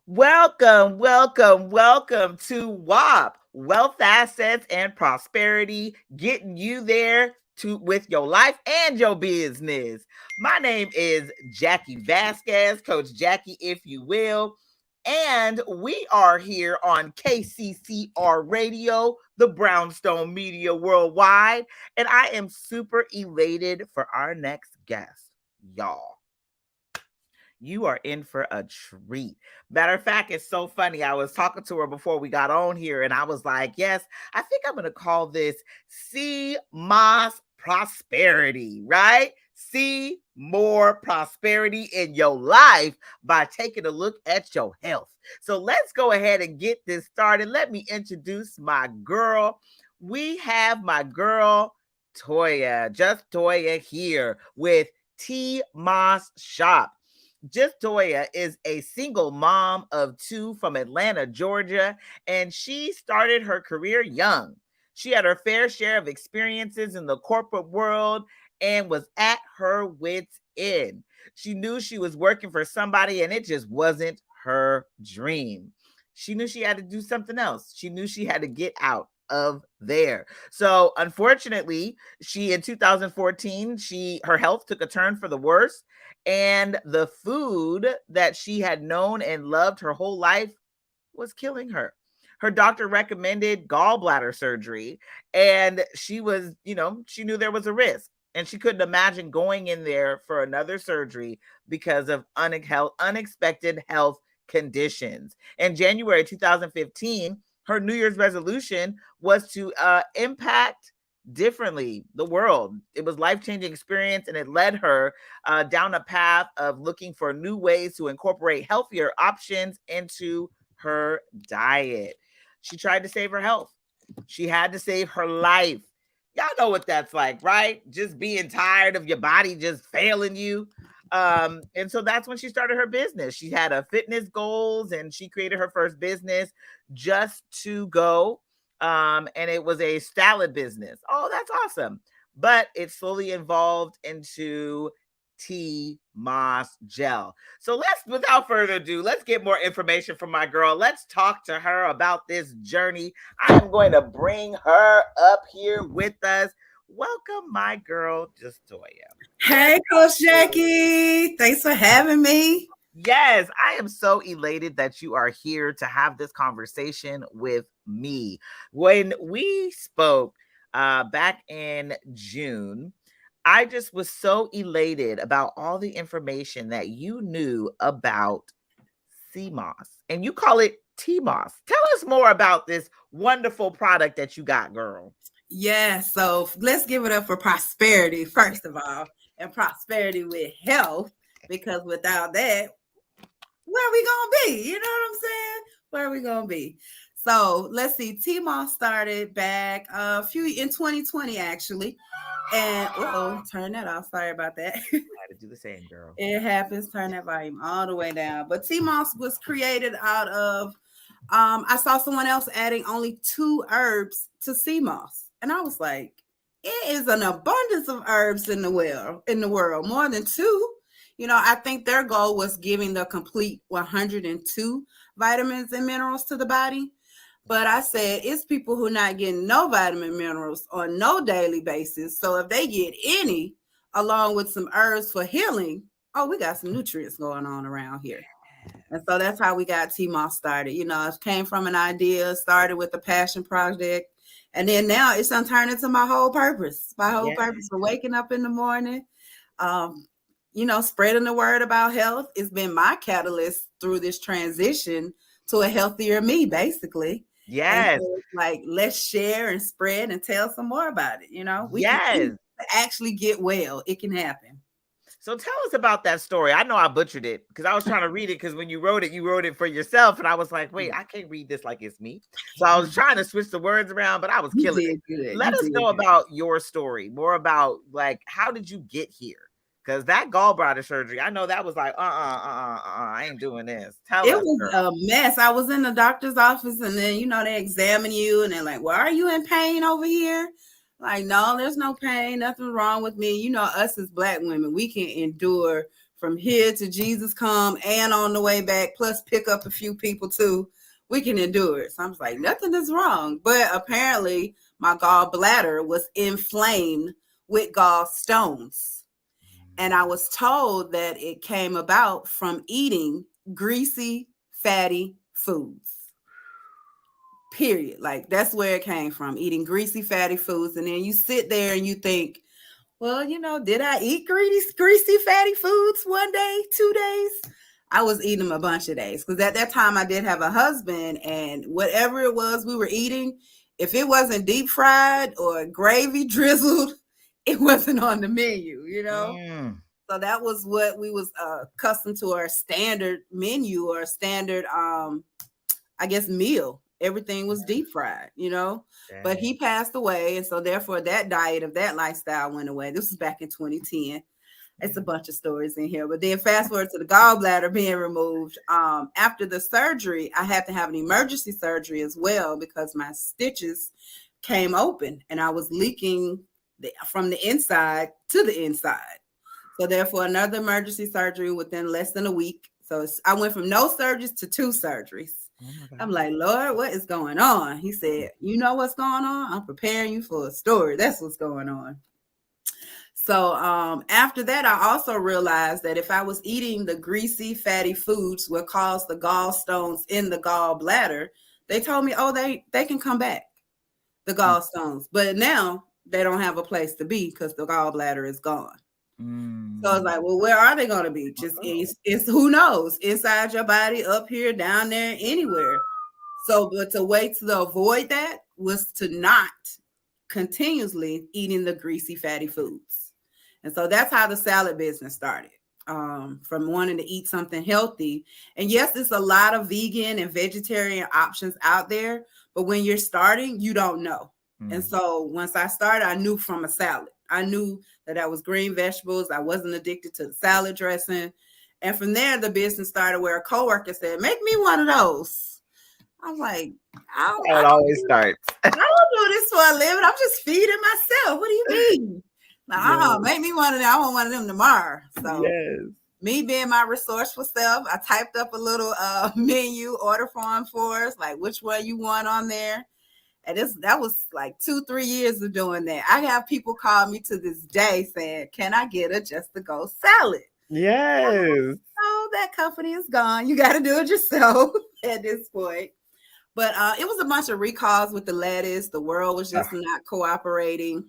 Welcome, welcome, welcome to WAP, Wealth Assets and Prosperity, getting you there to with your life and your business. My name is Jacqui Vasquez, Coach Jacqui, if you will. And we are here on KCCR Radio, the Brownstone Media Worldwide. And I am super elated for our next guest, y'all. You are in for a treat. Matter of fact, it's so funny. I was talking to her before we got on here, and I was like, yes, I think I'm going to call this CMOS Prosperity, right? See more prosperity in your life by taking a look at your health. So let's go ahead and get this started. Let me introduce my girl. We have my girl, JustToya here with T Moss Shop. JustToya is a single mom of two from Atlanta, Georgia, and she started her career young. She had her fair share of experiences in the corporate world and was at her wits' end. She knew she was working for somebody and it just wasn't her dream. She knew she had to do something else. She knew she had to get out of there. So unfortunately, she in 2014, her health took a turn for the worse, and the food that she had known and loved her whole life was killing her. Her doctor recommended gallbladder surgery, and she knew there was a risk, and she couldn't imagine going in there for another surgery because of unexpected health conditions. In January 2015, her New Year's resolution was to impact differently the world. It was life-changing experience, and it led her down a path of looking for new ways to incorporate healthier options into her diet. She tried to save her health. She had to save her life. Y'all know what that's like, right? Just being tired of your body just failing you. And so that's when she started her business. She had a fitness goals, and she created her first business, Just to Go. And it was a salad business. Oh, that's awesome. But it slowly evolved into T Moss Gel. So without further ado, let's get more information from my girl. Let's talk to her about this journey. I am going to bring her up here with us. Welcome, my girl, JustToya. Hey, Coach Jacqui. Thanks for having me. Yes, I am so elated that you are here to have this conversation with me. When we spoke back in June, I just was so elated about all the information that you knew about CMOS, and you call it TMOS. Tell us more about this wonderful product that you got, girl. Yeah, so let's give it up for prosperity, first of all, and prosperity with health, because without that, where are we going to be? You know what I'm saying? Where are we going to be? So let's see. TMOS started back in 2020, actually. And turn that off. Sorry about that. I had to do the same, girl. It happens. Turn that volume all the way down. But TMOS was created out of I saw someone else adding only 2 herbs to CMOS. And I was like, it is an abundance of herbs in the world, more than 2. I think their goal was giving the complete 102 vitamins and minerals to the body. But I said, it's people who not getting no vitamin minerals on no daily basis. So if they get any, along with some herbs for healing, we got some nutrients going on around here. And so that's how we got TMOS started. It came from an idea, started with a passion project. And then now it's turned into my whole purpose. My whole purpose for waking up in the morning, spreading the word about health. It's been my catalyst through this transition to a healthier me, basically. Yes. So like, let's share and spread and tell some more about it. We can actually get well. It can happen. So tell us about that story. I know I butchered it because I was trying to read it, because when you wrote it for yourself. And I was like, wait, I can't read this like it's me. So I was trying to switch the words around, but I was killing it. Good. Let us know about your story, more about like, how did you get here? Because that gallbladder surgery, I know that was like, I ain't doing this. It was a mess. I was in the doctor's office, and then, they examine you, and they're like, well, are you in pain over here? Like, no, there's no pain. Nothing wrong with me. Us as Black women, we can endure from here to Jesus come and on the way back, plus pick up a few people too. We can endure it. So I'm like, nothing is wrong. But apparently my gallbladder was inflamed with gallstones. And I was told that it came about from eating greasy, fatty foods. Period. Like that's where it came from, eating greasy, fatty foods. And then you sit there and you think, well, did I eat greasy, fatty foods one day, 2 days? I was eating them a bunch of days because at that time I did have a husband, and whatever it was we were eating, if it wasn't deep fried or gravy drizzled, it wasn't on the menu, So that was what we was accustomed to, our standard menu or standard, I guess, meal. Everything was deep fried, but he passed away. And so therefore that diet of that lifestyle went away. This was back in 2010. It's a bunch of stories in here, but then fast forward to the gallbladder being removed. After the surgery, I had to have an emergency surgery as well because my stitches came open and I was leaking from the inside to the inside. So therefore another emergency surgery within less than a week. So I went from no surgeries to 2 surgeries. I'm like, Lord, what is going on? He said, you know what's going on? I'm preparing you for a story. That's what's going on. So after that, I also realized that if I was eating the greasy, fatty foods what caused the gallstones in the gallbladder, they told me, oh, they can come back, the gallstones. But now they don't have a place to be because the gallbladder is gone. So I was like, well, where are they going to be? Just it's who knows, inside your body, up here, down there, anywhere. So, but the way to avoid that was to not continuously eating the greasy, fatty foods. And so that's how the salad business started, from wanting to eat something healthy. And yes, there's a lot of vegan and vegetarian options out there, but when you're starting, you don't know. And so once I started, I knew from a salad. I knew that I was green vegetables. I wasn't addicted to the salad dressing. And from there, the business started where a coworker said, make me one of those. I'm like, it always starts. I don't do this for a living. I'm just feeding myself. What do you mean? Like, make me one of them. I want one of them tomorrow. So me being my resourceful self, I typed up a little menu order form for us, like which one you want on there. And that was like 2-3 years of doing that. I have people call me to this day saying, can I get a Just to Go salad? Yes. Oh, that company is gone. You got to do it yourself at this point. But it was a bunch of recalls with the lettuce. The world was just not cooperating.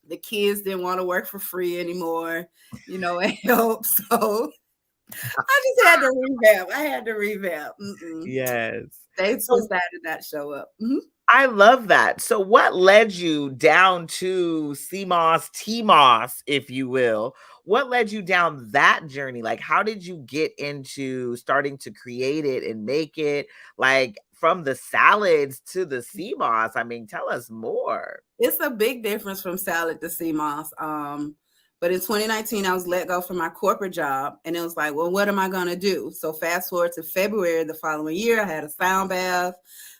The kids didn't want to work for free anymore. It helped. So I just had to revamp. Yes. They decided not to show up. I love that. So what led you down to SEAMOSS, TMOSS, if you will? What led you down that journey? Like, how did you get into starting to create it and make it, like, from the salads to the SEAMOSS? I mean, tell us more. It's a big difference from salad to SEAMOSS. But in 2019, I was let go from my corporate job. And it was like, well, what am I going to do? So fast forward to February the following year, I had a sound bath.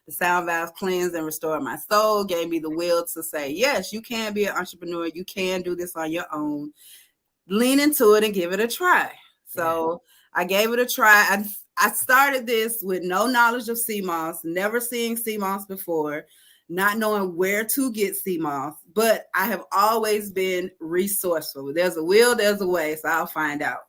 The sound bath cleansed and restored my soul, gave me the will to say, yes, you can be an entrepreneur. You can do this on your own. Lean into it and give it a try. So I gave it a try. I started this with no knowledge of SEAMOSS, never seeing SEAMOSS before, not knowing where to get SEAMOSS, but I have always been resourceful. There's a will, there's a way, so I'll find out.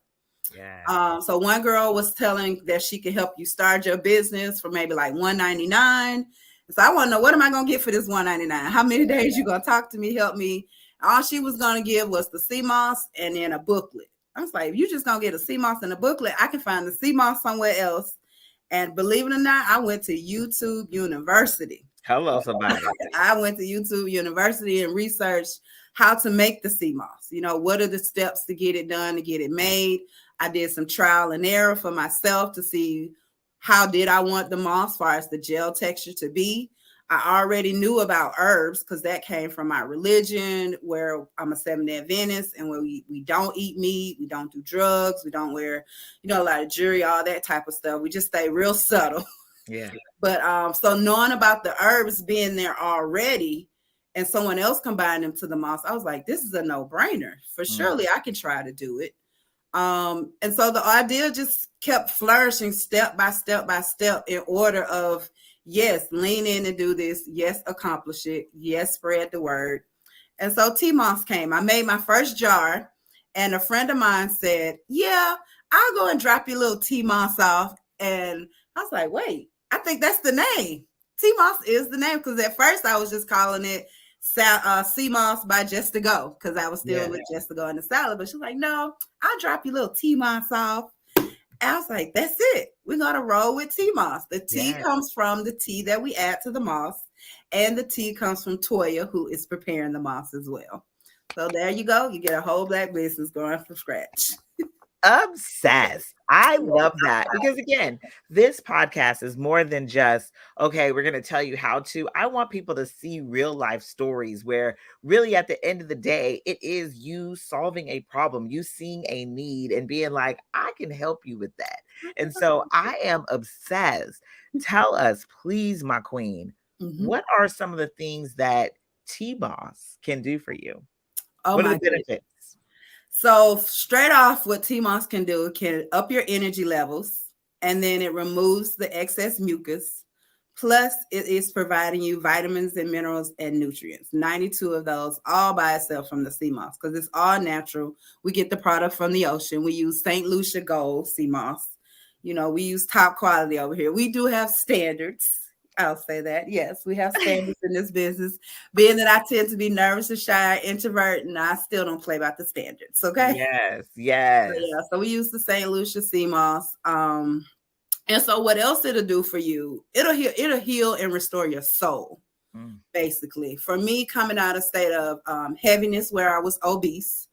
So one girl was telling that she could help you start your business for maybe like $199. So I want to know, what am I going to get for this $199? How many days you going to talk to me, help me? All she was going to give was the SEAMOSS and then a booklet. I was like, if you just going to get a SEAMOSS and a booklet, I can find the SEAMOSS somewhere else. And believe it or not, I went to YouTube University. Hello, somebody. I went to YouTube University and researched how to make the SEAMOSS. What are the steps to get it done, to get it made? I did some trial and error for myself to see how did I want the moss as far as the gel texture to be. I already knew about herbs because that came from my religion, where I'm a Seventh-day Adventist, and where we don't eat meat, we don't do drugs, we don't wear, a lot of jewelry, all that type of stuff. We just stay real subtle. Yeah. But so knowing about the herbs being there already and someone else combined them to the moss, I was like, this is a no-brainer. For surely I can try to do it. And so the idea just kept flourishing step by step by step in order of, yes, lean in and do this. Yes, accomplish it. Yes, spread the word. And so tea moss came. I made my first jar, and a friend of mine said, yeah, I'll go and drop your little tea moss off. And I was like, wait, I think that's the name. Tea moss is the name, because at first I was just calling it sea moss by Just to Go, because I was still with Just to Go in the salad. But she's like, no, I'll drop your little tea moss off. And I was like, that's it. We're going to roll with tea moss. The tea comes from the tea that we add to the moss, and the tea comes from Toya, who is preparing the moss as well. So there you go. You get a whole black business going from scratch. Obsessed. I love that, because again, this podcast is more than just, okay, we're going to tell you how to. I want people to see real life stories where really at the end of the day, it is you solving a problem, you seeing a need and being like, I can help you with that. And so I am obsessed. Tell us, please, my queen, what are some of the things that tea moss can do for you? What are the benefits? So straight off, what tea moss can do, it can up your energy levels, and then it removes the excess mucus. Plus, it is providing you vitamins and minerals and nutrients. 92 of those all by itself from the sea moss, because it's all natural. We get the product from the ocean. We use St. Lucia Gold sea moss. You know, we use top quality over here. We do have standards. I'll say that. Yes, we have standards in this business. Being that I tend to be nervous and shy, introvert, and I still don't play about the standards. Okay. Yes. So we use the St. Lucia sea moss. And so what else it'll do for you? It'll heal and restore your soul. Basically, for me, coming out of state of heaviness where I was obese,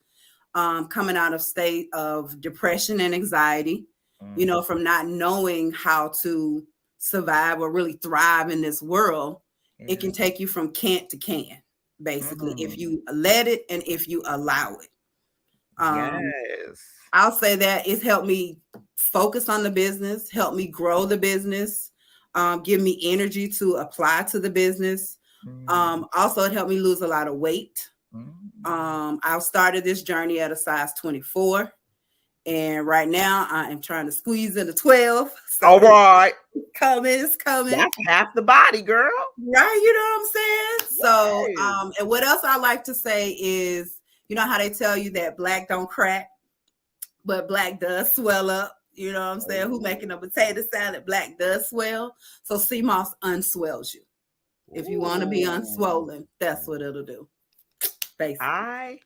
coming out of state of depression and anxiety, you know, from not knowing how to survive or really thrive in this world, it can take you from can't to can, basically, if you let it and if you allow it. I'll say that it's helped me focus on the business, help me grow the business, give me energy to apply to the business. Also, it helped me lose a lot of weight. I started this journey at a size 24. And right now I am trying to squeeze into 12. So all right. It's coming. That's half the body, girl. Right. You know what I'm saying? So, and what else I like to say is, you know how they tell you that black don't crack, but black does swell up. You know what I'm saying? Who making a potato salad, black does swell. So sea moss unswells you. If you want to be unswollen, that's what it'll do. Basically. I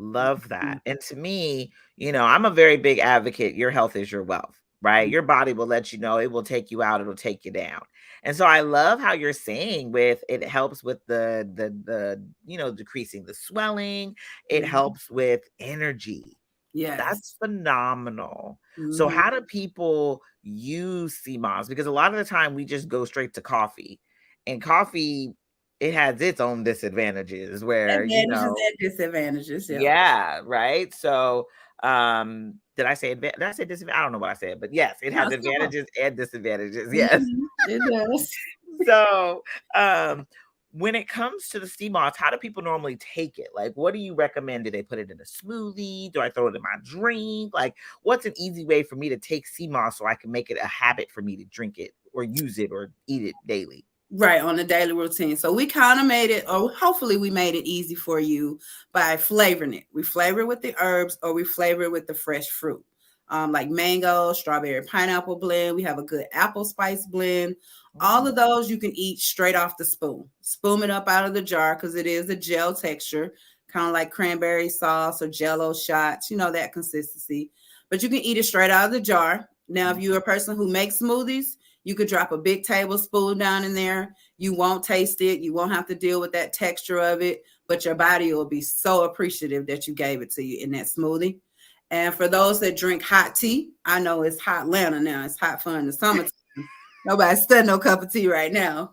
love that. And to me, you know, I'm a very big advocate. Your health is your wealth, right? Your body will let you know, it will take you out, it'll take you down. And so I love how you're saying with it helps with the you know, decreasing the swelling. It helps with energy. Yes. That's phenomenal. So how do people use sea moss? Because a lot of the time we just go straight to coffee, and coffee, it has its own disadvantages where advantages, you know, and disadvantages. Yeah. Right. So did I say disadvantages? I don't know what I said, but yes, it has advantages and disadvantages. Yes. It does. So when it comes to the sea moss, how do people normally take it? Like, what do you recommend? Do they put it in a smoothie? Do I throw it in my drink? Like, what's an easy way for me to take sea moss so I can make it a habit for me to drink it or use it or eat it daily? Right, on a daily routine. So we kind of made it, or hopefully we made it easy for you by flavoring it. We flavor it with the herbs, or we flavor it with the fresh fruit. Like mango, strawberry, pineapple blend. We have a good apple spice blend. All of those you can eat straight off the spoon. Spoon it up out of the jar because it is a gel texture, kind of like cranberry sauce or Jell-O shots, you know, that consistency. But you can eat it straight out of the jar. Now, if you're a person who makes smoothies, you could drop a big tablespoon down in there. You won't taste it. You won't have to deal with that texture of it, but your body will be so appreciative that you gave it to you in that smoothie. And for those that drink hot tea, I know it's hot Atlanta now. It's hot fun in the summertime. Nobody's studying no cup of tea right now.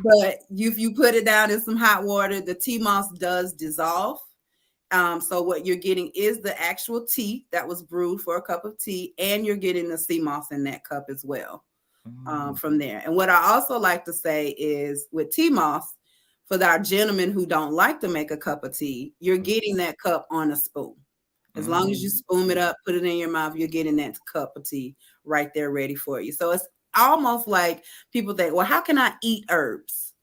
But if you put it down in some hot water, the tea moss does dissolve. So what you're getting is the actual tea that was brewed for a cup of tea, and you're getting the sea moss in that cup as well. From there. And what I also like to say is with tea moss, for our gentlemen who don't like to make a cup of tea, you're getting that cup on a spoon. As long as you spoon it up, put it in your mouth, you're getting that cup of tea right there ready for you. So it's almost like people think, well, how can I eat herbs?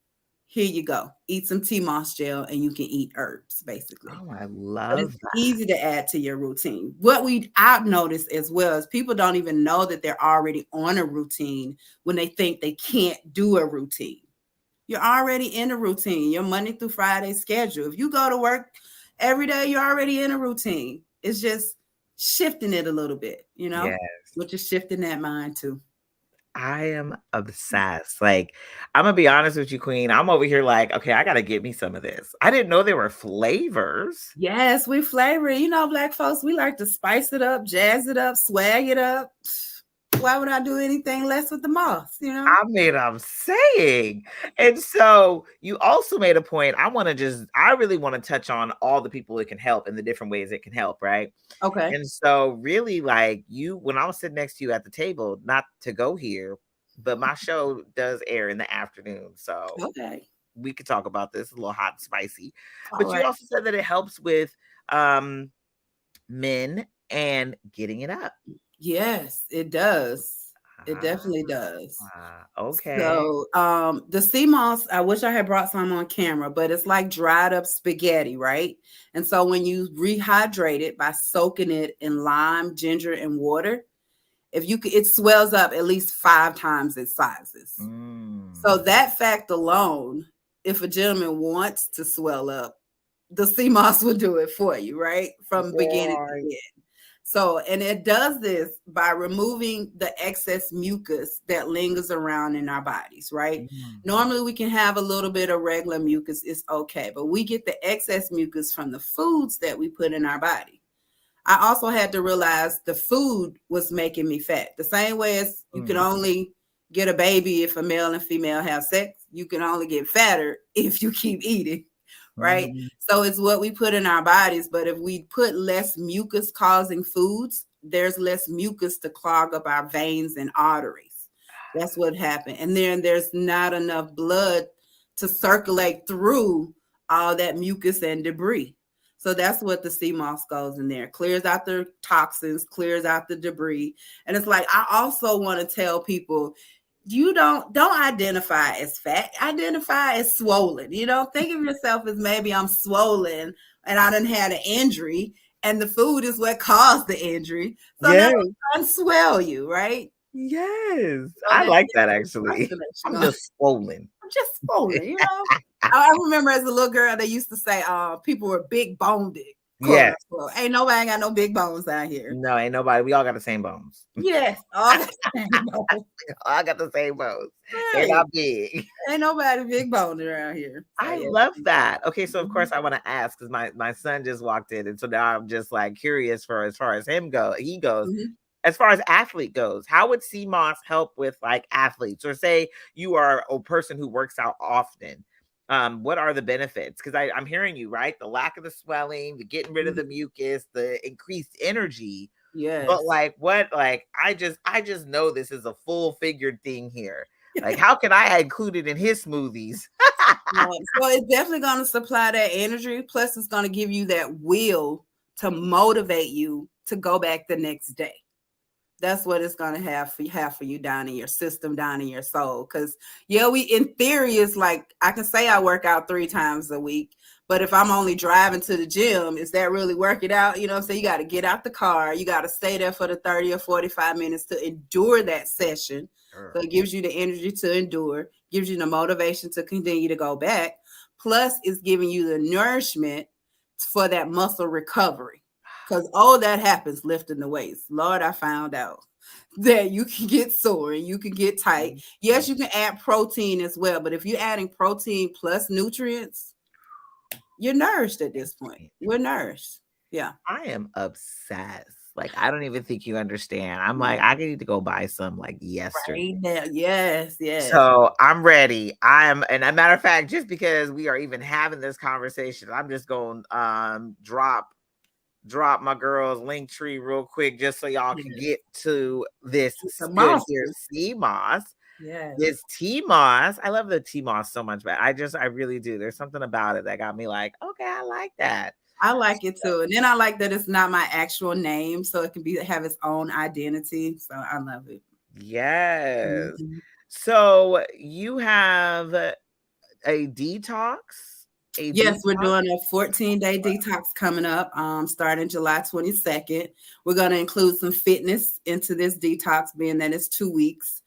Here you go. Eat some tea moss gel and you can eat herbs, basically. Oh, I But love it's that. easy to add to your routine. What I've noticed as well is people don't even know that they're already on a routine when they think they can't do a routine. You're already in a routine, your Monday through Friday schedule. If you go to work every day, you're already in a routine. It's just shifting it a little bit, Yes. which is shifting that mind too. I am obsessed. Like, I'm gonna be honest with you, Queen. I'm over here like, okay, I gotta get me some of this. I didn't know there were flavors. Yes, we flavor it. Black folks, we like to spice it up, jazz it up, swag it up. Why would I do anything less with the moss, I mean, I'm saying. And so you also made a point. I really want to touch on all the people it can help and the different ways it can help, right? Okay. And so really like when I was sitting next to you at the table, not to go here, but my show does air in the afternoon. So Okay. we could talk about this a little hot and spicy. All But you right. also said that it helps with men and getting it up. Yes, it does. It definitely does. Okay. So the sea moss, I wish I had brought some on camera, but it's like dried up spaghetti, right? And so when you rehydrate it by soaking it in lime, ginger, and water, it swells up at least 5 times its sizes. So that fact alone, if a gentleman wants to swell up, the sea moss will do it for you, right? From beginning to end. So, and it does this by removing the excess mucus that lingers around in our bodies, right? Normally we can have a little bit of regular mucus, it's okay, but we get the excess mucus from the foods that we put in our body. I also had to realize the food was making me fat. The same way as you can only get a baby if a male and female have sex, you can only get fatter if you keep eating. Right. So it's what we put in our bodies. But if we put less mucus causing foods, there's less mucus to clog up our veins and arteries. That's what happened. And then there's not enough blood to circulate through all that mucus and debris. So that's what the sea moss goes in there. Clears out the toxins, clears out the debris. And it's like, I also want to tell people, you don't identify as fat, identify as swollen. Think of yourself as maybe I'm swollen and I done had an injury and the food is what caused the injury. So now I'm unswell you, right? Yes. So I like that actually. I'm just swollen. I'm just swollen, I remember as a little girl, they used to say people were big boned. Yes. Ain't nobody got no big bones out here. No, ain't nobody. We all got the same bones. Yes. All got the same bones. I got the same bones. They're not big. Ain't nobody big boned around here. So, I love that. Okay, so of course I want to ask because my son just walked in, and so now I'm just like curious for as far as him goes. As far as athlete goes, how would sea moss help with like athletes, or say you are a person who works out often? What are the benefits? Because I'm hearing you, right? The lack of the swelling, the getting rid of the mucus, the increased energy. Yes. But like what? Like I just know this is a full figured thing here. Like how can I include it in his smoothies? So it's definitely going to supply that energy. Plus, it's going to give you that will to motivate you to go back the next day. That's what it's going to have for you down in your system, down in your soul. Because, we in theory, it's like I can say I work out 3 times a week. But if I'm only driving to the gym, is that really working out? So you got to get out the car. You got to stay there for the 30 or 45 minutes to endure that session. Sure. So it gives you the energy to endure, gives you the motivation to continue to go back. Plus, it's giving you the nourishment for that muscle recovery. Because that happens lifting the weights. Lord, I found out that you can get sore and you can get tight. Yes, you can add protein as well. But if you're adding protein plus nutrients, you're nourished at this point. We're nourished. Yeah. I am obsessed. Like, I don't even think you understand. I'm like, I need to go buy some like yesterday. Right now. Yes. So I'm ready. And a matter of fact, just because we are even having this conversation, I'm just going to drop my girl's link tree real quick just so y'all can get to this good here sea moss. Yeah. This tea moss. I love the tea moss so much, but I really do. There's something about it that got me like, okay, I like that. I like it too. And then I like that it's not my actual name, so it can have its own identity. So I love it. Yes. Mhm. So you have a detox, a Yes, we're detox. doing a 14-day detox coming up, starting July 22nd. We're going to include some fitness into this detox, being that it's 2 weeks.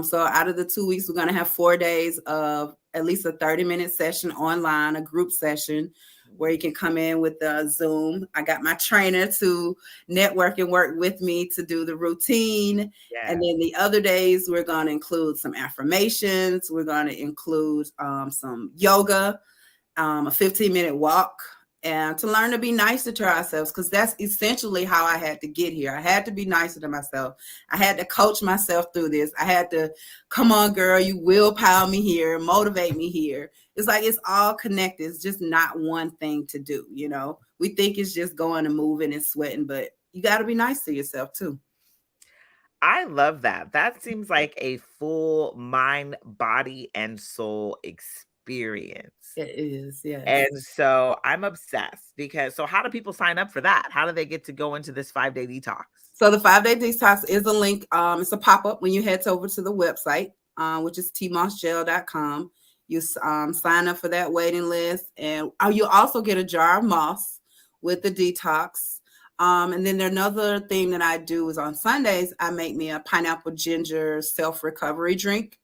So out of the 2 weeks, we're going to have 4 days of at least a 30-minute session online, a group session where you can come in with the Zoom. I got my trainer to network and work with me to do the routine. And then the other days, we're going to include some affirmations. We're going to include some yoga, a 15-minute walk, and to learn to be nicer to ourselves, because that's essentially how I had to get here. I had to be nicer to myself. I had to coach myself through this. I had to, come on, girl, you willpower me here, motivate me here. It's like it's all connected. It's just not one thing to do, you know? We think it's just going and moving and sweating, but you got to be nice to yourself too. I love that. That seems like a full mind, body, and soul experience. It is, yes. And so I'm obsessed because, so how do people sign up for that? How do they get to go into this 5-day detox? So the 5-day detox is a link. It's a pop-up when you head over to the website, which is tmossgel.com. You sign up for that waiting list, and you'll also get a jar of moss with the detox. And then another thing that I do is on Sundays, I make me a pineapple ginger self-recovery drink.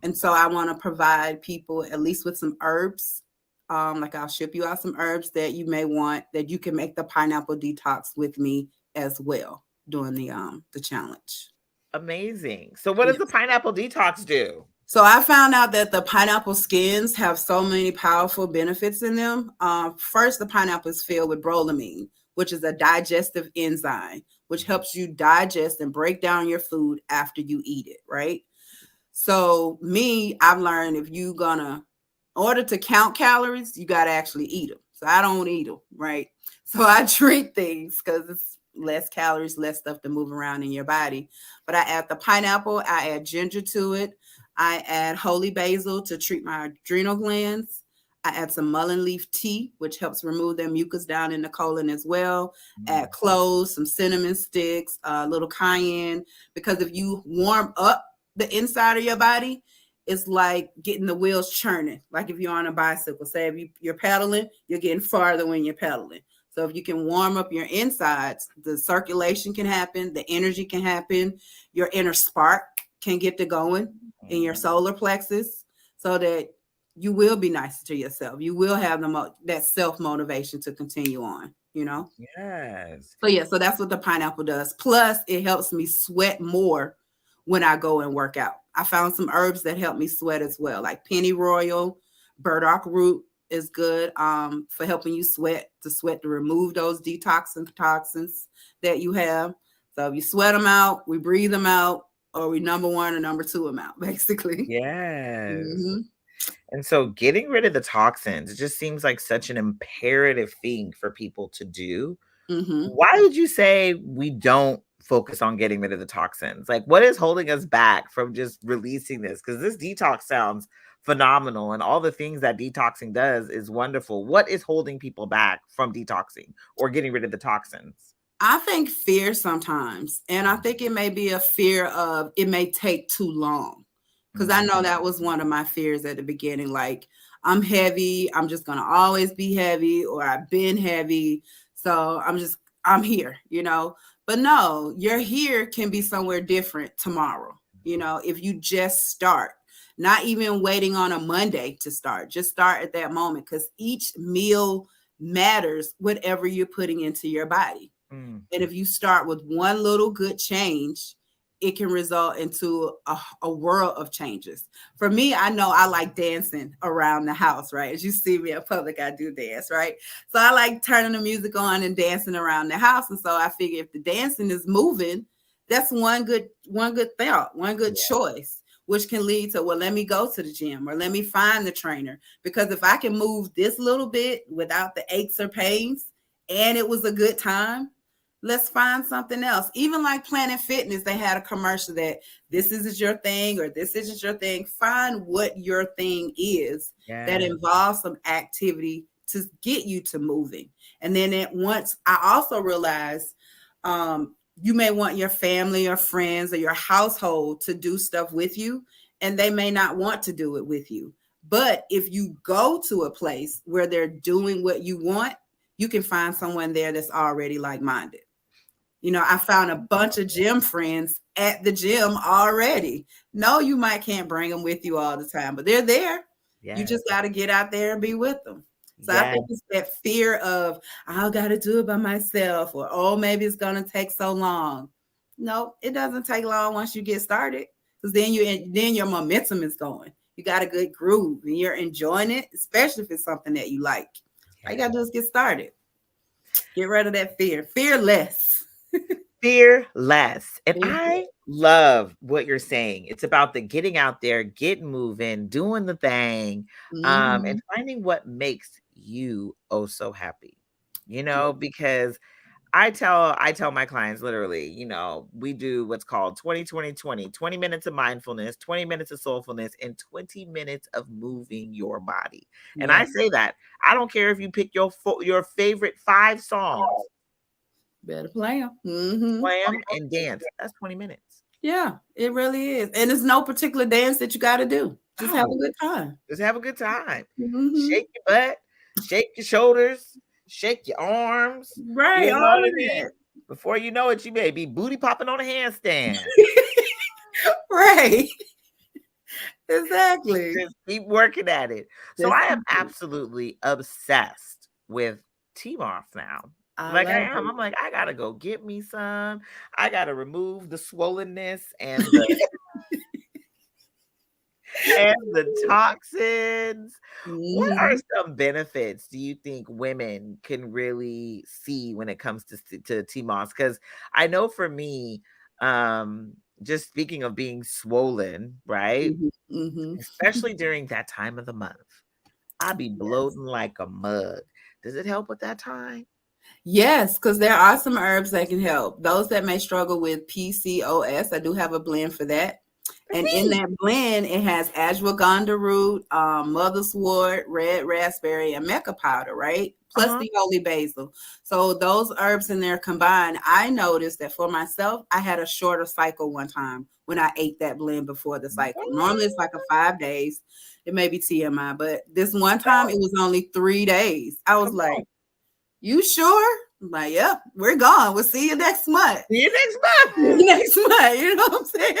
And so I want to provide people at least with some herbs. Like I'll ship you out some herbs that you may want, that you can make the pineapple detox with me as well during the challenge. Amazing. So what does the pineapple detox do? So I found out that the pineapple skins have so many powerful benefits in them. First, the pineapple is filled with bromolamine, which is a digestive enzyme, which helps you digest and break down your food after you eat it, right? So I've learned if you gonna, in order to count calories, you got to actually eat them. So I don't eat them, right? So I drink things because it's less calories, less stuff to move around in your body. But I add the pineapple, I add ginger to it. I add holy basil to treat my adrenal glands. I add some mullein leaf tea, which helps remove their mucus down in the colon as well. Add cloves, some cinnamon sticks, a little cayenne, because if you warm up the inside of your body, it's like getting the wheels churning. Like if you're on a bicycle, say if you're pedaling, you're getting farther when you're pedaling. So if you can warm up your insides, the circulation can happen, the energy can happen, your inner spark can get to going in your solar plexus, so that you will be nicer to yourself. You will have that self-motivation to continue on, you know? Yes. So that's what the pineapple does. Plus, it helps me sweat more when I go and work out. I found some herbs that help me sweat as well, like pennyroyal, burdock root is good for helping you sweat to remove those toxins that you have. So if you sweat them out, we breathe them out, or we number 1 or number 2 them out, basically. Yes. Mm-hmm. And so getting rid of the toxins, it just seems like such an imperative thing for people to do. Mm-hmm. Why would you say we don't focus on getting rid of the toxins? Like, what is holding us back from just releasing this? Because this detox sounds phenomenal, and all the things that detoxing does is wonderful. What is holding people back from detoxing or getting rid of the toxins? I think fear sometimes. And I think it may be a fear of it may take too long. Because I know that was one of my fears at the beginning. Like, I'm heavy. I'm just going to always be heavy, or I've been heavy. So I'm here, you know. But no, your here can be somewhere different tomorrow. You know, if you just start, not even waiting on a Monday to start, just start at that moment, because each meal matters, whatever you're putting into your body. And if you start with one little good change, it can result into a world of changes. For me, I know I like dancing around the house, right? As you see me in public, I do dance, right? So I like turning the music on and dancing around the house. And so I figure if the dancing is moving, that's one good thought, one good choice, which can lead to, well, let me go to the gym, or let me find the trainer. Because if I can move this little bit without the aches or pains, and it was a good time, let's find something else. Even like Planet Fitness, they had a commercial that this is your thing, or this isn't your thing. Find what your thing is that involves some activity to get you to moving. And then once I also realized, you may want your family or friends or your household to do stuff with you, and they may not want to do it with you. But if you go to a place where they're doing what you want, you can find someone there that's already like-minded. I found a bunch of gym friends at the gym already. No, you might can't bring them with you all the time, but they're there. Yes. You just got to get out there and be with them. So Yes. I think it's that fear of, I got to do it by myself, or, oh, maybe it's going to take so long. No, it doesn't take long once you get started, because then your momentum is going. You got a good groove and you're enjoying it, especially if it's something that you like. Yes. All you got to do is get started. Get rid of that fear. Fearless. Fearless. And I love what you're saying. It's about the getting out there, getting moving, doing the thing, and finding what makes you oh so happy. Because I tell my clients literally, we do what's called 20 minutes of mindfulness, 20 minutes of soulfulness, and 20 minutes of moving your body. And I say that I don't care if you pick your favorite 5 songs. Better play them. Play them and dance. That's 20 minutes. Yeah, it really is. And there's no particular dance that you got to do. Just have a good time. Just have a good time. Shake your butt, shake your shoulders, shake your arms. Right. You know what I mean? Before you know it, you may be booty popping on a handstand. Right. Exactly. Just keep working at it. So I am absolutely obsessed with TMOS now. I am. I'm like, I gotta go get me some. I gotta remove the swollenness and the toxins. What are some benefits do you think women can really see when it comes to TMOS? Because I know for me, just speaking of being swollen, right? Especially during that time of the month, I be bloating like a mug. Does it help with that time? Yes, because there are some herbs that can help. Those that may struggle with PCOS, I do have a blend for that. And in that blend, it has ashwagandha root, motherwort, red raspberry, and meca powder, right? Plus the holy basil. So those herbs in there combined, I noticed that for myself, I had a shorter cycle one time when I ate that blend before the cycle. Normally it's like a 5 days. It may be TMI, but this one time it was only 3 days. I was like, you sure? I'm like, yep, we're gone. We'll see you next month. See you next month. Next month. You know what I'm saying?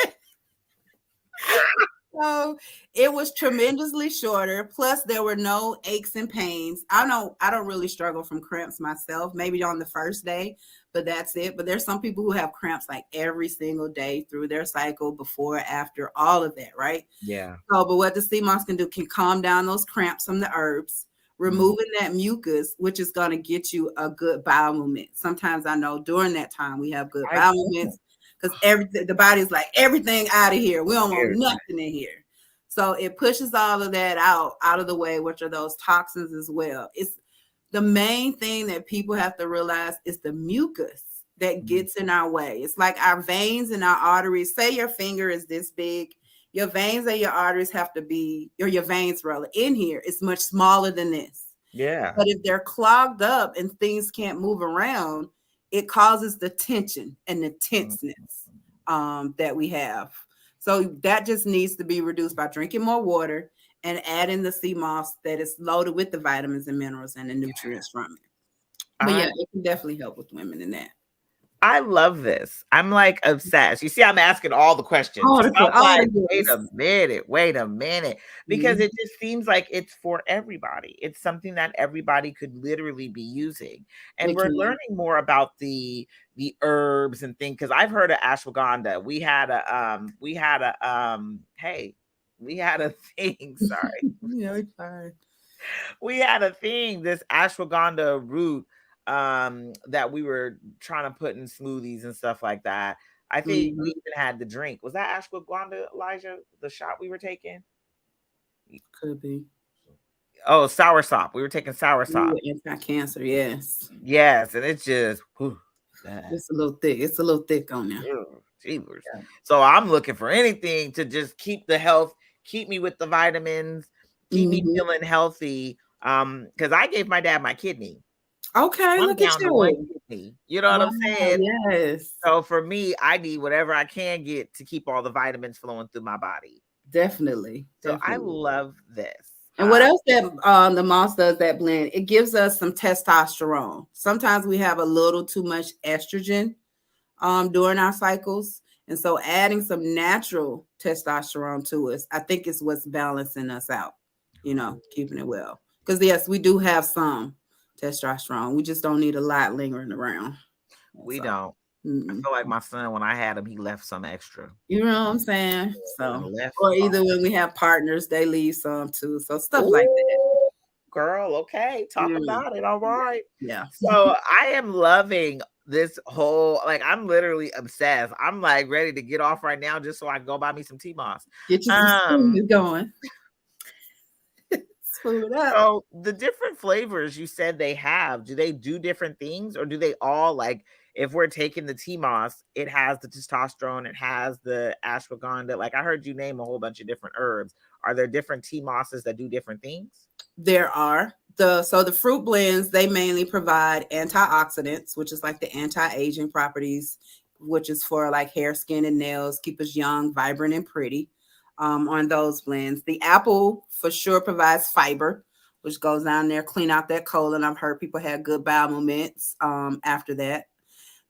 So it was tremendously shorter. Plus, there were no aches and pains. I don't really struggle from cramps myself, maybe on the first day, but that's it. But there's some people who have cramps like every single day through their cycle, before, after, all of that, right? Yeah. So, but what the CMOS can do can calm down those cramps from the herbs, removing that mucus, which is going to get you a good bowel movement. Sometimes I know during that time we have good bowel movements, because the body's like, everything out of here. We don't want nothing in here. So it pushes all of that out of the way, which are those toxins as well. It's the main thing that people have to realize is the mucus that gets in our way. It's like our veins and our arteries. Say your finger is this big. Your veins and your arteries have to be, or your veins rather, in here, it's much smaller than this. Yeah. But if they're clogged up and things can't move around, it causes the tension and the tenseness that we have. So that just needs to be reduced by drinking more water and adding the CMOS that is loaded with the vitamins and minerals and the nutrients from it. But yeah, it can definitely help with women in that. I love this. I'm like obsessed. You see, I'm asking all the questions. I'm like, wait a minute. Because it just seems like it's for everybody. It's something that everybody could literally be using. And we're learning more about the herbs and things. Because I've heard of ashwagandha. We had a thing. Sorry. No, it's fine. We had a thing, this ashwagandha root that we were trying to put in smoothies and stuff like that. I think we even had the drink. Was that ashwagandha, Elijah? The shot we were taking? Could be. Oh, soursop. We were taking soursop. Anti-cancer, yes. Yes, and it's just it's a little thick. It's a little thick on there. Yeah. So I'm looking for anything to just keep the health, keep me with the vitamins, keep me feeling healthy. Because I gave my dad my kidney. Okay, I'm look at down to one you. kidney. You know what Wow, I'm saying? yes, So for me, I need whatever I can get to keep all the vitamins flowing through my body. definitely, So I definitely. love this. And what else that the moss does that blend? It gives us some testosterone. Sometimes we have a little too much estrogen during our cycles. And so adding some natural testosterone to us, I think is what's balancing us out, keeping it well. Because yes, we do have some testosterone. We just don't need a lot lingering around. We So, don't. I feel like my son, when I had him, he left some extra. you know what I'm saying? So, Left. or either when we have partners, they leave some too. So stuff like that. Ooh, girl, okay. Talk Mm, about it. All right. yeah. So I am loving this whole, like, I'm literally obsessed. I'm like ready to get off right now just so I can go buy me some T-Moss. Get you some smoothies going. Spoon it up. So the different flavors you said they have, do they do different things, or do they all, like, if we're taking the T-Moss, it has the testosterone, it has the ashwagandha. Like, I heard you name a whole bunch of different herbs. Are there different T-Mosses that do different things? There are the fruit blends, they mainly provide antioxidants, which is like the anti-aging properties, which is for like hair, skin, and nails, keep us young, vibrant, and pretty. On those blends, the apple for sure provides fiber, which goes down there, clean out that colon. I've heard people had good bowel movements after that.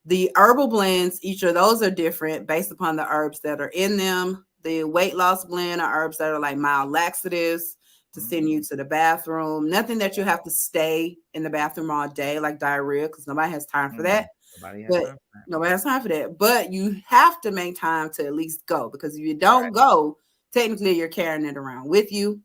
The herbal blends, each of those are different based upon the herbs that are in them. The weight loss blend are herbs that are like mild laxatives to send you to the bathroom. Nothing that you have to stay in the bathroom all day, like diarrhea, because nobody has time for that. Nobody has time for that. But you have to make time to at least go, because if you don't go, technically you're carrying it around with you.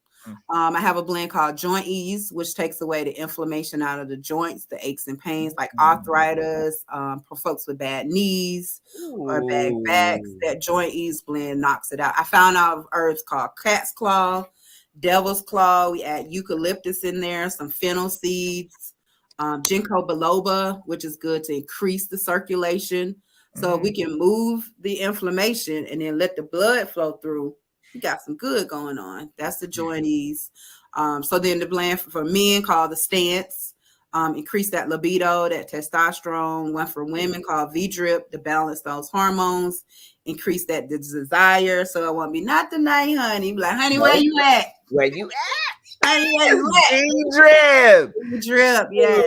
I have a blend called Joint Ease, which takes away the inflammation out of the joints, the aches and pains like arthritis, for folks with bad knees or bad backs. That Joint Ease blend knocks it out. I found out herbs called cat's claw, devil's claw. We add eucalyptus in there, some fennel seeds, ginkgo biloba, which is good to increase the circulation. So we can move the inflammation and then let the blood flow through. You got some good going on. That's the Joint Ease. So then the blend for men called the Stance, increase that libido, that testosterone. One for women called V-Drip to balance those hormones, increase that desire. So I want to be not tonight, honey. Be like, honey, where you at? Where you at? Honey, where you at? Drip, yeah.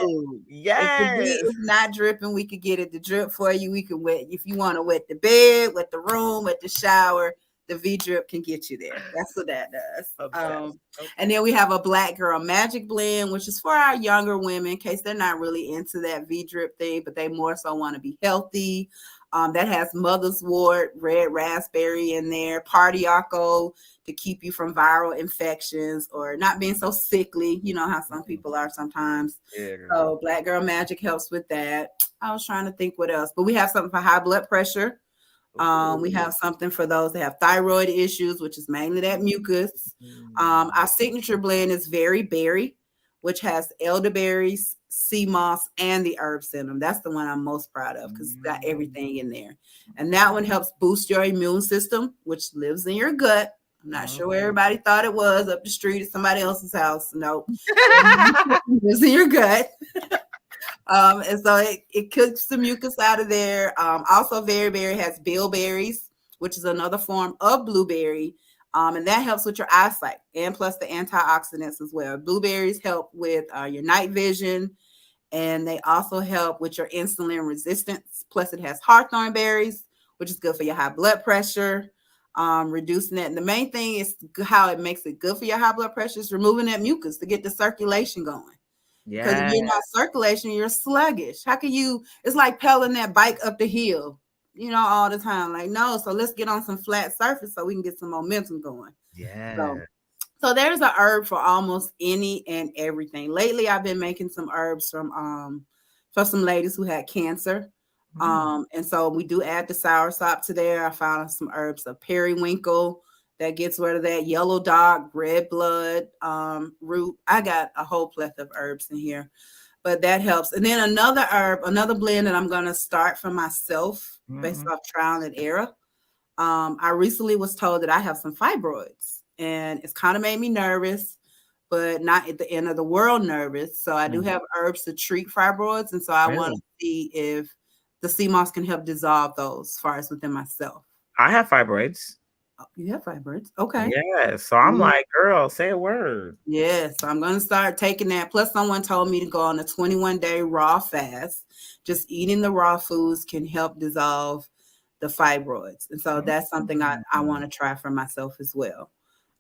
Yes. If it's not dripping, we could get it to drip for you. We can wet, if you want to wet the bed, wet the room, wet the shower, the V-Drip can get you there. That's what that does. And then we have a Black Girl Magic blend, which is for our younger women in case they're not really into that V-Drip thing, but they more so want to be healthy. That has mother's wort, red raspberry in there, Pardiaco to keep you from viral infections or not being so sickly. You know how some people are sometimes. Yeah, so Black Girl Magic helps with that. I was trying to think what else, but we have something for high blood pressure. We have something for those that have thyroid issues, which is mainly that mucus. Our signature blend is Very Berry, which has elderberries, sea moss, and the herbs in them. That's the one I'm most proud of because it's got everything in there. And that one helps boost your immune system, which lives in your gut. I'm not sure where everybody thought it was up the street at somebody else's house. Nope. It lives in your gut. And so it cooks the mucus out of there. Also, Very Berry has bilberries, which is another form of blueberry. And that helps with your eyesight and plus the antioxidants as well. Blueberries help with your night vision, and they also help with your insulin resistance. Plus, it has hawthorn berries, which is good for your high blood pressure, reducing that. And the main thing is how it makes it good for your high blood pressure is removing that mucus to get the circulation going. Because if you're not circulation, you're sluggish. How can you? It's like pedaling that bike up the hill, all the time. Like, no, so let's get on some flat surface so we can get some momentum going. Yeah. So there's a herb for almost any and everything. Lately, I've been making some herbs from for some ladies who had cancer. And so we do add the soursop to there. I found some herbs of periwinkle that gets rid of that yellow dog, red blood root. I got a whole plethora of herbs in here, but that helps. And then another herb, another blend that I'm going to start for myself based off trial and error. I recently was told that I have some fibroids, and it's kind of made me nervous. but not at the end of the world nervous. So I do Mm, have herbs to treat fibroids. And so I want really? to see if the sea moss can help dissolve those as far as within myself. I have fibroids. Oh, you have fibroids. Okay. Yeah. So I'm Mhm. like, girl, say a word. Yeah, so I'm going to start taking that. Plus, someone told me to go on a 21-day raw fast. Just eating the raw foods can help dissolve the fibroids. And so that's something I want Mm. to try for myself as well.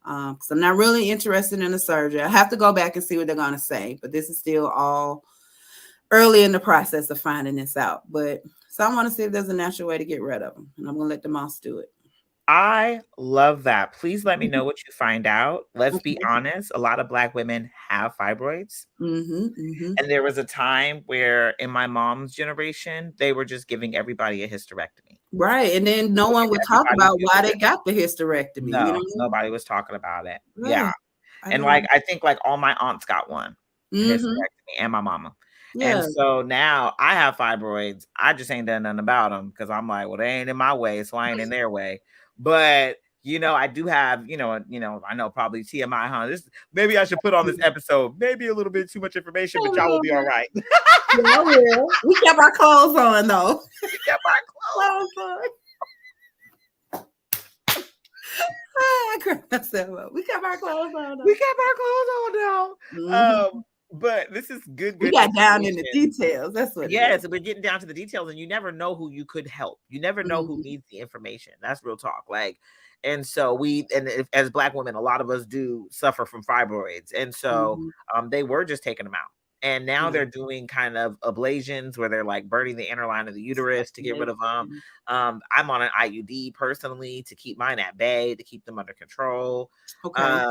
Because I'm not really interested in the surgery. I have to go back and see what they're going to say. But this is still all early in the process of finding this out. But so I want to see if there's a natural way to get rid of them. And I'm going to let the moss do it. I love that. Please let me know what you find out. Let's be Okay. honest, a lot of Black women have fibroids. Mm-hmm, mm-hmm. And there was a time where in my mom's generation, they were just giving everybody a hysterectomy. Right. And then no one would talk Everybody about knew why they it. got the hysterectomy, you No, know? nobody was talking about it. Yeah. Right. I And know. like I think like all my aunts got one, a Mm-hmm. hysterectomy, and my mama. And Yeah. so now I have fibroids. I just ain't done nothing about them because I'm like, well, they ain't in my way, so I ain't in their way. But I do have, I know probably TMI, huh? This maybe I should put on this episode, maybe a little bit too much information, but y'all will be all right. Yeah, I will. We kept our clothes on though. We kept our clothes. Clothes on. I cracked myself up. We kept our clothes on though. We kept our clothes on now. Mm-hmm. But this is We good got down in the information. details. That's what it is. Yes, we're getting down to the details, and you never know who you could help. You never know who Mm-hmm. needs the information. That's real talk. Like, and so as Black women, a lot of us do suffer from fibroids, and so Mm-hmm. they were just taking them out, and now Yeah. they're doing kind of ablations where they're like burning the inner line of the uterus to get rid of them. I'm on an IUD personally to keep mine at bay, to keep them under control. Okay.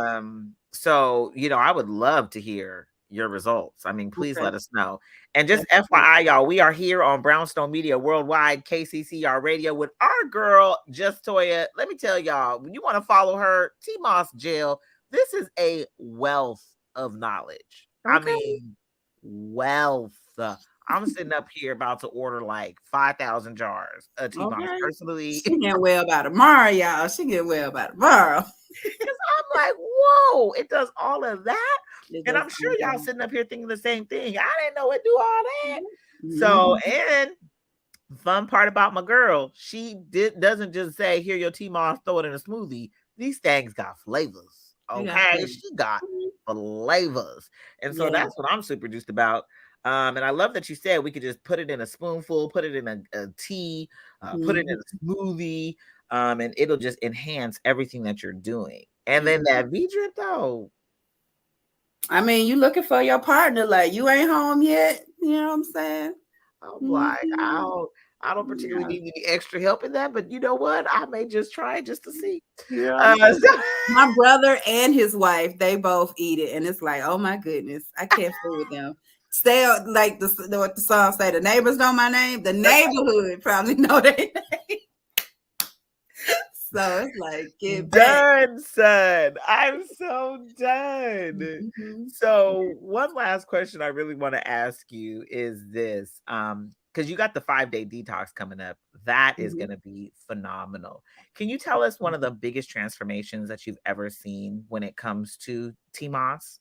So I would love to hear your results. I mean, please Okay. let us know. And just Definitely. FYI, y'all, we are here on Brownstone Media Worldwide, KCCR Radio, with our girl, JustToya. Let me tell y'all, when you want to follow her, T-Moss Jail, this is a wealth of knowledge. I Okay. mean, wealth. I'm sitting up here about to order like 5,000 jars of T-Moss Okay. personally. She get well by tomorrow, y'all. She get well by tomorrow. Because I'm like, whoa, it does all of that. It And does I'm sure y'all all sitting up here thinking the same thing. I didn't know it do all that. that. So, Mhm. and fun part about my girl, she doesn't just say, here your T-Moss, throw it in a smoothie. These things got flavors. They got Okay. flavor. She got flavors. And so Yeah. that's what I'm super juiced about. And I love that you said we could just put it in a spoonful, put it in a tea, put it in Mhm. a smoothie, and it'll just enhance everything that you're doing. And It then does. that V-drip though, I mean, you looking for your partner, like you ain't home yet. You know what I'm saying? I'm like, Mhm. I don't particularly Yeah. need any extra help in that, but you know what? I may just try it just to see. Yeah. So- My brother and his wife, they both eat it, and it's like, oh my goodness, I can't fool with them. Stay like what the song say. The neighbors know my name. The neighborhood probably know their name. So it's like, get back. Done, son. I'm so done. Mhm. So one last question I really want to ask you is this. Because you got the 5-day detox coming up. That is Mhm. going to be phenomenal. Can you tell us one of the biggest transformations that you've ever seen when it comes to TMOS?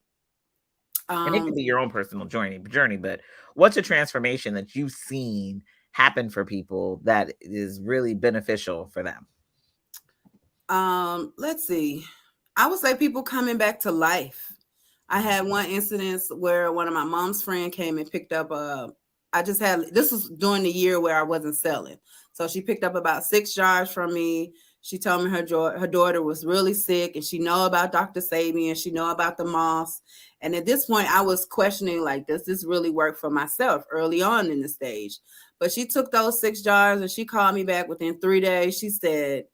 And it Um, could be your own personal journey, but what's a transformation that you've seen happen for people that is really beneficial for them? let's see. I would say people coming back to life. I had one incident where one of my mom's friend came and picked up this was during the year where I wasn't selling. So she picked up about 6 jars from me. She told me her daughter was really sick and she know about Dr. Sabi and she know about the moss. And at this point I was questioning, like, does this really work for myself early on in the stage? But she took those 6 jars and she called me back within 3 days. She said,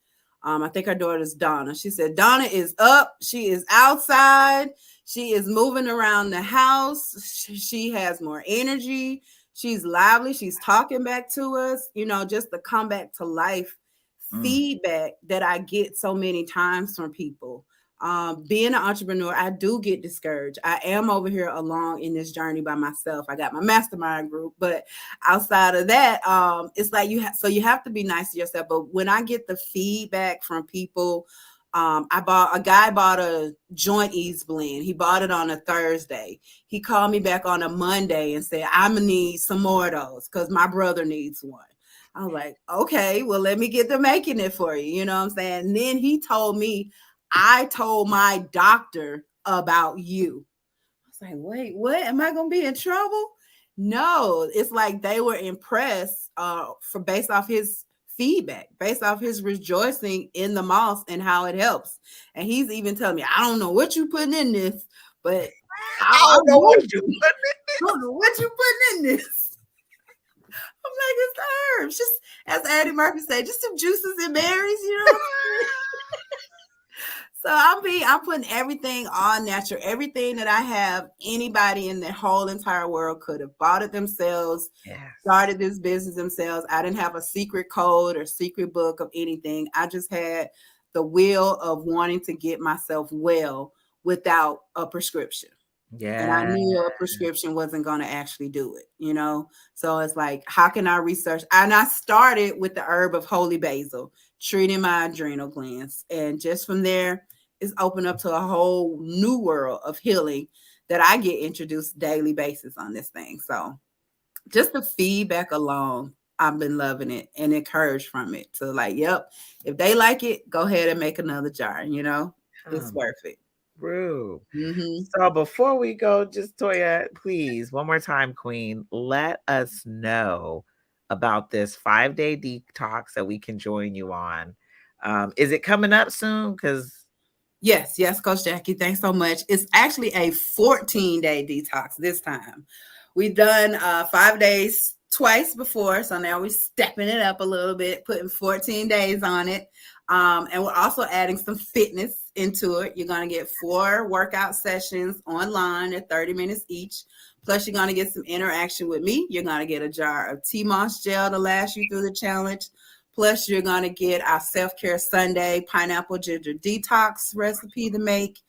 I think her daughter's Donna. She said, Donna is up. She is outside. She is moving around the house. She has more energy. She's lively. She's talking back to us, just the come back to life Mm. feedback that I get so many times from people. Being an entrepreneur, I do get discouraged. I am over here alone in this journey by myself. I got my mastermind group, but outside of that, it's like you have to be nice to yourself. But when I get the feedback from people A guy bought a joint ease blend. He bought it on a Thursday. He called me back on a Monday and said, I'm gonna need some more of those because my brother needs one. I was like, okay, well, let me get to making it for you. You know what I'm saying? And then he told me, I told my doctor about you. I was like, wait, what? Am I gonna be in trouble? No, it's like they were impressed for based off his feedback, based off his rejoicing in the moss and how it helps. And he's even telling me, I don't know what you putting in this, but I don't know what you put I don't know what you putting in this. I'm like, it's herbs. Just as Eddie Murphy said, just some juices and berries, you know. So I'm putting everything all natural. Everything that I have, anybody in the whole entire world could have bought it themselves, Yes. started this business themselves. I didn't have a secret code or secret book of anything. I just had the will of wanting to get myself well without a prescription. And I Yeah. knew a prescription wasn't going to actually do it, you know? So it's like, how can I research? And I started with the herb of holy basil, treating my adrenal glands. And just from there, it's opened up to a whole new world of healing that I get introduced daily basis on this thing. So just the feedback alone, I've been loving it and encouraged from it to like, yep, if they like it, go ahead and make another jar, you know? It's worth it. True. Mm-hmm. So before we go, JustToya, please, one more time, Queen, let us know about this 5-day detox that we can join you on. Is it coming up soon? Because Yes, Coach Jacqui. Thanks so much. It's actually a 14-day detox this time. We've done 5 days twice before, so now we're stepping it up a little bit, putting 14 days on it. And we're also adding some fitness into it. You're going to get 4 workout sessions online at 30 minutes each. Plus, you're going to get some interaction with me. You're going to get a jar of T-Moss gel to last you through the challenge. Plus, you're going to get our self-care Sunday pineapple ginger detox recipe to make,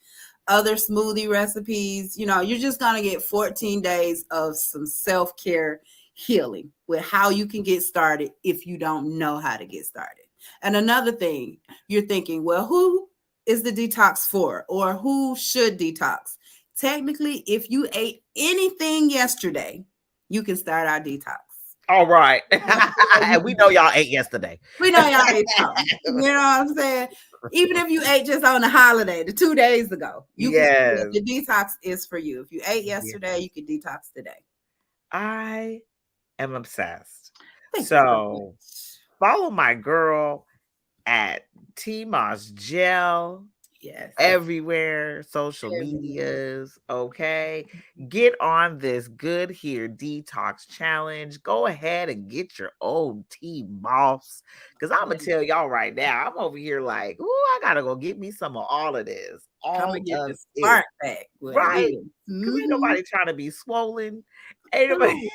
other smoothie recipes. You know, you're just going to get 14 days of some self-care healing with how you can get started if you don't know how to get started. And another thing, you're thinking, well, who is the detox for, or who should detox? Technically, if you ate anything yesterday, you can start our detox. all right. And we know y'all ate yesterday. We know y'all ate something. You know what I'm saying? Even if you ate just on the holiday, the 2 days ago, you can Yes. the detox is for you. If you ate yesterday, Yes. you can detox today. I am obsessed. Thank you so So much. follow my girl at T-Moss Gel Yes. everywhere, social medias. Okay, get on this good here detox challenge. Go ahead and get your old T-Moss, because I'm gonna tell y'all right now, I'm over here like, I gotta go get me some of all of this, Come all and get of the it, spark back. What it right? is. Because ain't Mm-hmm. nobody trying to be swollen, ain't nobody.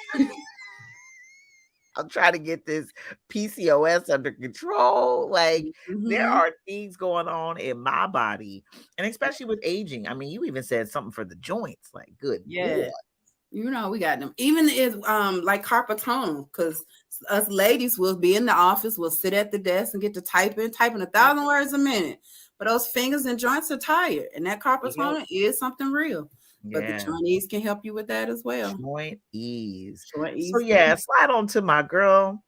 I'm trying to get this PCOS under control. Like, there Mm-hmm. are things going on in my body, and especially with aging. I mean, you even said something for the joints. Like, good Yeah. Lord. You know, we got them. Even if like carpal tunnel, because us ladies will be in the office, we'll sit at the desk and get to typing 1,000 words a minute. But those fingers and joints are tired, and that carpal Yep. tunnel is something real. But the Yeah. Chinese can help you with that as well. Joint ease. Joint So ease. yeah, slide on to my girl.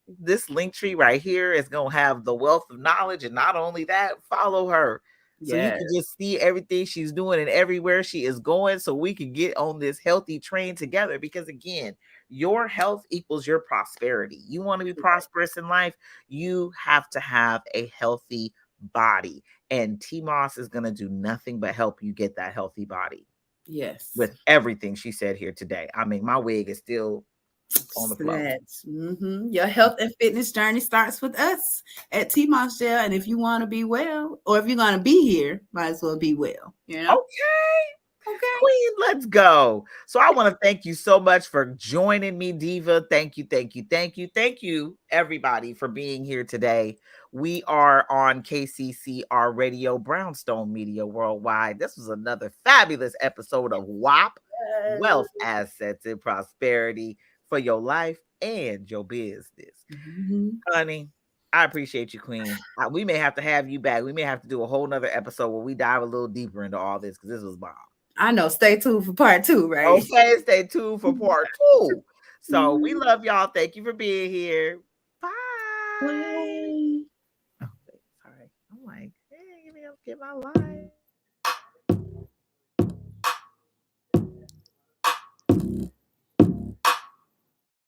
This link tree right here is gonna have the wealth of knowledge, and not only that, follow her so you Yeah. can just see everything she's doing and everywhere she is going, so we can get on this healthy train together. Because again, your health equals your prosperity. You want to be prosperous in life, you have to have a healthy body, and T-Moss is gonna do nothing but help you get that healthy body. Yes. With everything she said here today, I mean, my wig is still on the floor. Your health and fitness journey starts with us at T-Moss Gel. And if you want to be well, or if you're going to be here, might as well be well. You know? Okay. Queen, let's go. So I want to thank you so much for joining me, Diva. Thank you, thank you, thank you, thank you, everybody, for being here today. We are on KCCR Radio, Brownstone Media Worldwide. This was another fabulous episode of WAP, Wealth, Assets, and Prosperity for your life and your business. Honey, I appreciate you, Queen. We may have to have you back. We may have to do a whole nother episode where we dive a little deeper into all this because this was bomb. I know. Stay tuned for part 2, right? Okay, stay tuned for part 2. So we love y'all. Thank you for being here. Bye. Bye. Oh, wait, sorry. I'm like, hey, give me get my life.